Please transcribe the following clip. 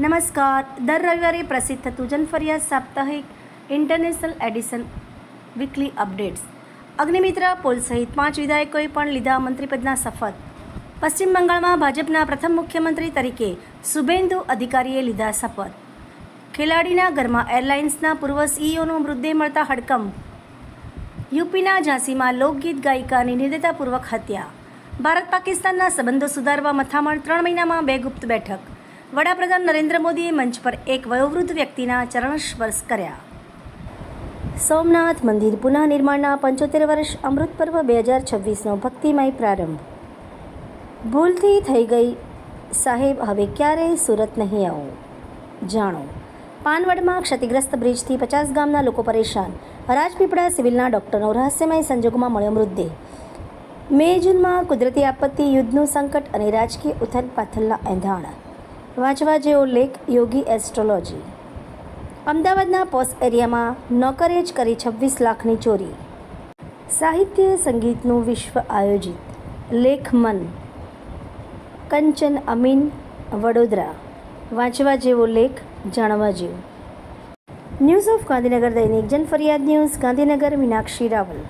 નમસ્કાર. દર રવિવારે પ્રસિદ્ધ થતું જનફરિયાદ સાપ્તાહિક international edition weekly updates. Agnimitra Paul સહિત 5 વિધાયકોએ પણ લીધા મંત્રીપદના શપથ. પશ્ચિમ બંગાળમાં ભાજપના પ્રથમ મુખ્યમંત્રી તરીકે શુભેન્દુ અધિકારીએ લીધા શપથ. ખેલાડીના ઘરમાં એરલાઇન્સના પૂર્વ સીઈઓનો મૃતદેહ મળતા હડકંપ. યુપીના ઝાંસીમાં લોકગીત ગાયિકાની નિર્દયતાપૂર્વક હત્યા. ભારત પાકિસ્તાનના સંબંધો સુધારવા મથામણ 3 મહિનામાં 2 ગુપ્ત બેઠક. વડાપ્રધાન નરેન્દ્ર મોદીએ મંચ પર એક વયોવૃદ્ધ વ્યક્તિના ચરણ સ્પર્શ કર્યા. સોમનાથ મંદિર પુનઃનિર્માણના 75 વર્ષ અમૃત પર્વ 2026નો ભક્તિમય પ્રારંભ. ભૂલથી થઈ ગઈ સાહેબ, હવે ક્યારેય સુરત નહીં આવો. જાણો. પાનવડમાં ક્ષતિગ્રસ્ત બ્રિજથી 50 ગામના લોકો પરેશાન. રાજપીપળા સિવિલના ડોક્ટરનો રહસ્યમય સંજોગોમાં મળ્યો મૃતદેહ. મે જૂનમાં કુદરતી આપત્તિ, યુદ્ધનું સંકટ અને રાજકીય ઉથલપાથલના એંધાણ. વાંચવા જેવો લેખ. યોગી એસ્ટ્રોલોજી. અમદાવાદના પોસ્ટ એરિયામાં નોકરે જ કરી 26 લાખની ચોરી. સાહિત્ય સંગીતનું વિશ્વ આયોજિત. લેખ મન. કંચન અમીન, વડોદરા. વાંચવા જેવો લેખ, જાણવા જેવું. ન્યૂઝ ઓફ ગાંધીનગર દૈનિક જનફરિયાદ ન્યૂઝ, ગાંધીનગર. મીનાક્ષી રાવલ.